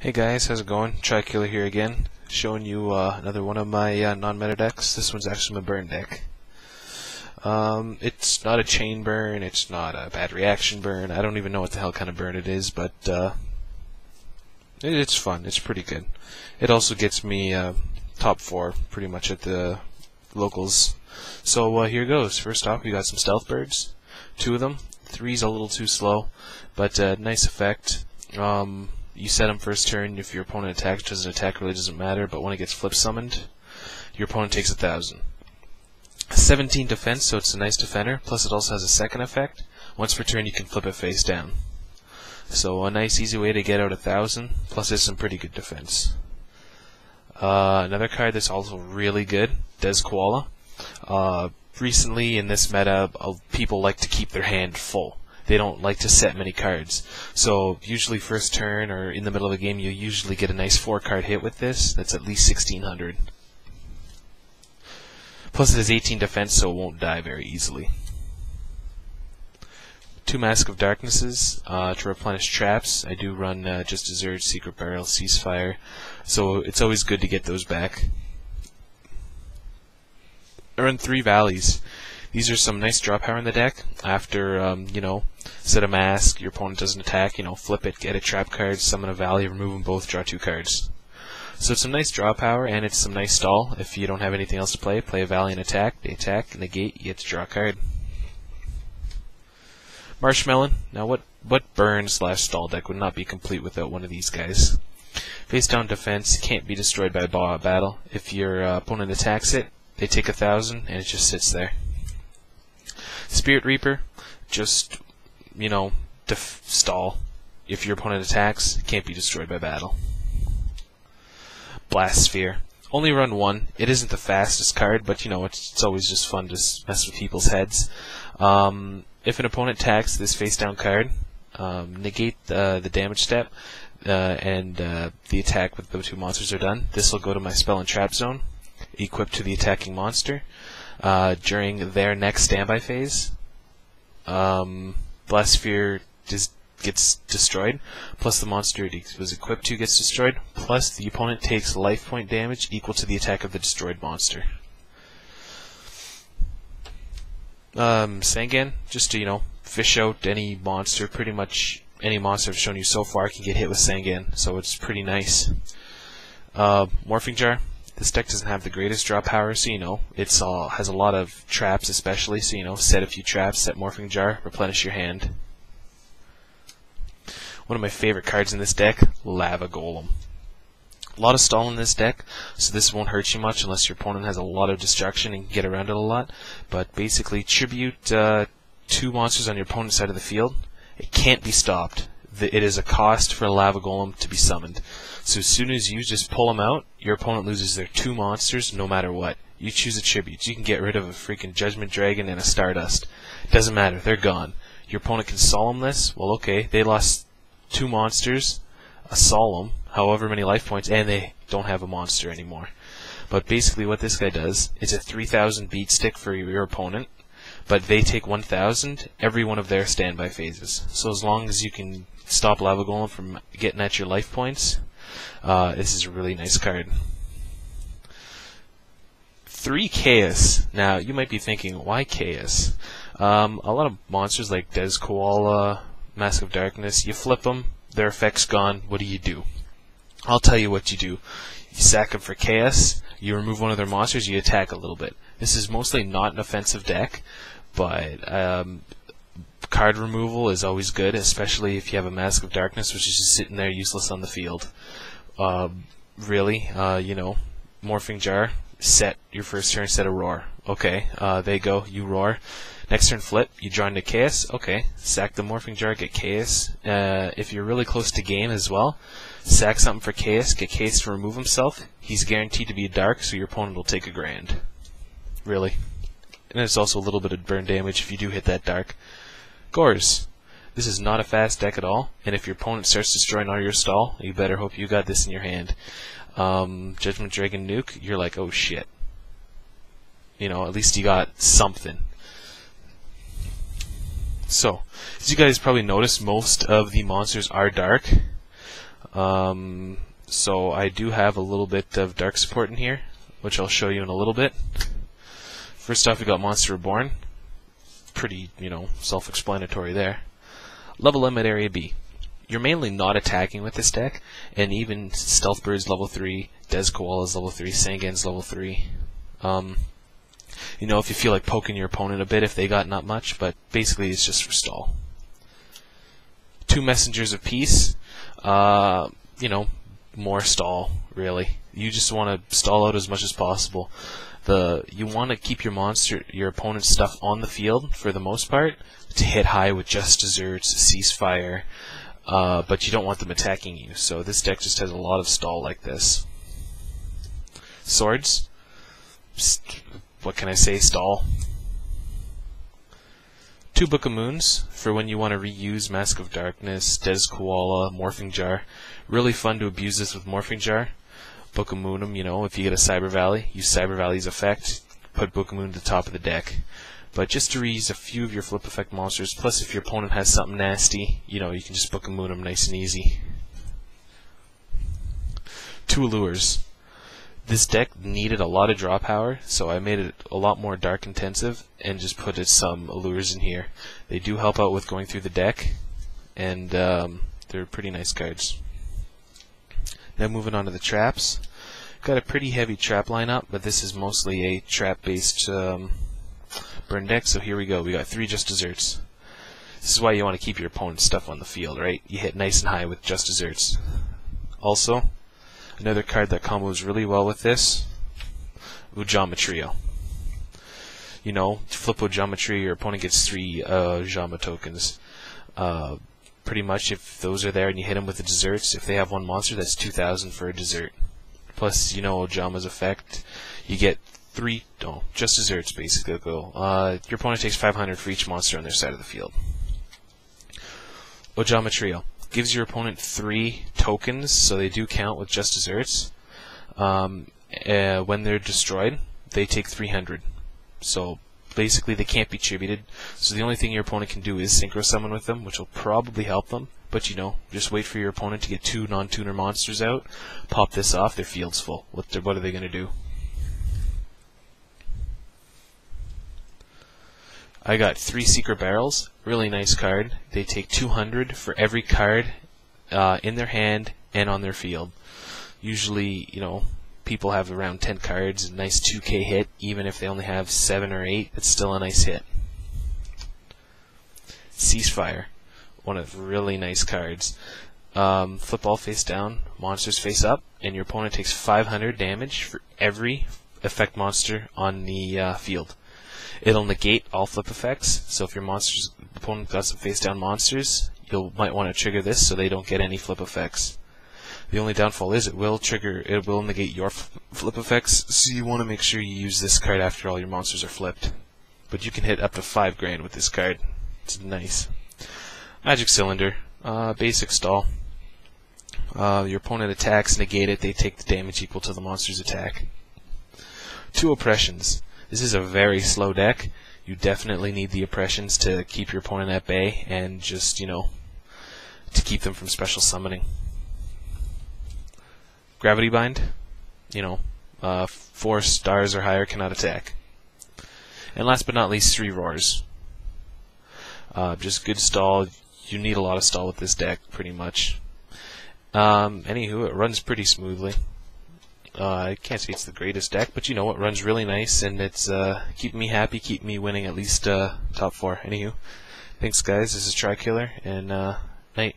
Hey guys, how's it going? TriKiller here again, showing you another one of my non-meta decks. This one's actually my burn deck. It's not a chain burn, it's not a bad reaction burn, I don't even know what the hell kind of burn it is, but it's fun, it's pretty good. It also gets me top 4 pretty much at the locals. So here goes. First off, we got some stealth birds, 2 of them. 3's a little too slow, but nice effect. You set them first turn. If your opponent attacks, doesn't attack, really doesn't matter, but when it gets flip summoned, your opponent takes 1,000. 17 defense, so it's a nice defender, plus it also has a second effect. Once per turn you can flip it face down. So a nice easy way to get out 1,000, plus it's some pretty good defense. Another card that's also really good, Des Koala. Recently in this meta, people like to keep their hand full. They don't like to set many cards. So usually first turn or in the middle of a game you usually get a nice 4-card hit with this. That's at least 1,600. Plus it has 18 defense, so it won't die very easily. 2 Mask of Darknesses to replenish traps. I do run Just Desert, Secret Barrel, Ceasefire, so it's always good to get those back. I run 3 Valleys. These are some nice draw power in the deck. After, set a mask, your opponent doesn't attack, flip it, get a trap card, summon a valley, remove them both, draw 2 cards. So it's some nice draw power, and it's some nice stall. If you don't have anything else to play a valley and attack. They attack, negate, you get to draw a card. Marshmelon. Now what burn/stall deck would not be complete without one of these guys? Face down defense, can't be destroyed by battle. If your opponent attacks it, they take 1,000, and it just sits there. Spirit Reaper, just, stall. If your opponent attacks, it can't be destroyed by battle. Blast Sphere. Only run 1. It isn't the fastest card, but it's always just fun to mess with people's heads. If an opponent attacks this face down card, negate the damage step, and the attack with the 2 monsters are done. This will go to my spell and trap zone, equipped to the attacking monster. During their next standby phase, Blast Sphere gets destroyed, plus the monster it was equipped to gets destroyed, plus the opponent takes life point damage equal to the attack of the destroyed monster. Sangan, just to, fish out any monster. Pretty much any monster I've shown you so far can get hit with Sangan, so it's pretty nice. Morphing Jar. This deck doesn't have the greatest draw power, so it has a lot of traps especially, so set a few traps, set Morphing Jar, replenish your hand. One of my favorite cards in this deck, Lava Golem. A lot of stall in this deck, so this won't hurt you much unless your opponent has a lot of destruction and can get around it a lot. But basically, tribute 2 monsters on your opponent's side of the field. It can't be stopped. It is a cost for a Lava Golem to be summoned. So as soon as you just pull them out, your opponent loses their 2 monsters no matter what. You choose a tribute. You can get rid of a freaking Judgment Dragon and a Stardust. Doesn't matter, they're gone. Your opponent can solemn this. Well, okay, they lost 2 monsters, a solemn, however many life points, and they don't have a monster anymore. But basically what this guy does is a 3,000 beat stick for your opponent, but they take 1,000 every one of their standby phases. So as long as you can stop Lava Golem from getting at your life points, this is a really nice card. 3 Chaos. Now, you might be thinking, why Chaos? A lot of monsters like Des Koala, Mask of Darkness, you flip them, their effect's gone, what do? I'll tell you what you do. You sack them for Chaos, you remove one of their monsters, you attack a little bit. This is mostly not an offensive deck, but card removal is always good, especially if you have a Mask of Darkness, which is just sitting there useless on the field. Morphing Jar, set your first turn, set a Roar. Okay, they go, you roar. Next turn flip, you draw into Chaos. Okay, sack the Morphing Jar, get Chaos. If you're really close to game as well, sack something for Chaos, get Chaos to remove himself. He's guaranteed to be dark, so your opponent will take 1,000. Really. And it's also a little bit of burn damage if you do hit that dark. Gores. This is not a fast deck at all, and if your opponent starts destroying all your stall, you better hope you got this in your hand. Judgment Dragon Nuke, you're like, oh shit. At least you got something. So, as you guys probably noticed, most of the monsters are dark. So I do have a little bit of dark support in here, which I'll show you in a little bit. First off, we got Monster Reborn. Pretty, self-explanatory there. Level Limit Area B. You're mainly not attacking with this deck, and even Stealth Bird's level 3, Des Koala's level 3, Sangan's level 3. If you feel like poking your opponent a bit if they got not much, but basically it's just for stall. 2 Messengers of Peace, more stall, really. You just want to stall out as much as possible. You want to keep your opponent's stuff on the field for the most part to hit high with Just Desserts, Ceasefire, but you don't want them attacking you. So this deck just has a lot of stall like this. Swords, what can I say, stall. 2 Book of Moons for when you want to reuse Mask of Darkness, Des Koala, Morphing Jar. Really fun to abuse this with Morphing Jar. Book of Moon 'em, if you get a Cyber Valley, use Cyber Valley's effect, put Book of Moon at the top of the deck. But just to reuse a few of your flip effect monsters, plus if your opponent has something nasty, you can just Book of Moon 'em nice and easy. 2 Allures. This deck needed a lot of draw power, so I made it a lot more dark intensive and just put some allures in here. They do help out with going through the deck, and they're pretty nice cards. Now moving on to the traps. Got a pretty heavy trap lineup, but this is mostly a trap-based burn deck, so here we go. We got 3 Just Desserts. This is why you want to keep your opponent's stuff on the field, right? You hit nice and high with Just Desserts. Also, another card that combos really well with this, Ujama Trio. Flip Ujama Trio, your opponent gets 3 Ujama tokens. Pretty much, if those are there and you hit them with the desserts, if they have 1 monster, that's 2,000 for a dessert. Plus, Ojama's effect, you get 3, just desserts basically. Your opponent takes 500 for each monster on their side of the field. Ojama Trio gives your opponent 3 tokens, so they do count with just desserts. When they're destroyed, they take 300. So basically they can't be tributed, so the only thing your opponent can do is synchro summon with them, which will probably help them, but just wait for your opponent to get 2 non-tuner monsters out, pop this off, their field's full. What are they going to do? I got 3 Secret Barrels, really nice card. They take 200 for every card in their hand and on their field. Usually, people have around 10 cards, a nice 2k hit. Even if they only have 7 or 8, it's still a nice hit. Ceasefire, one of the really nice cards. Flip all face down, monsters face up, and your opponent takes 500 damage for every effect monster on the field. It'll negate all flip effects, so if your opponent got some face down monsters, you might want to trigger this so they don't get any flip effects. The only downfall is it will negate your flip effects, so you want to make sure you use this card after all your monsters are flipped. But you can hit up to 5 grand with this card. It's nice. Magic Cylinder, basic stall. Your opponent attacks, negate it, they take the damage equal to the monster's attack. 2 Oppressions. This is a very slow deck. You definitely need the Oppressions to keep your opponent at bay and just, to keep them from special summoning. Gravity Bind, 4 stars or higher cannot attack. And last but not least, 3 Roars. Just good stall. You need a lot of stall with this deck, pretty much. Anywho, it runs pretty smoothly. I can't say it's the greatest deck, but it runs really nice, and it's keeping me happy, keeping me winning at least top 4. Anywho, thanks guys, this is TriKiller, and night.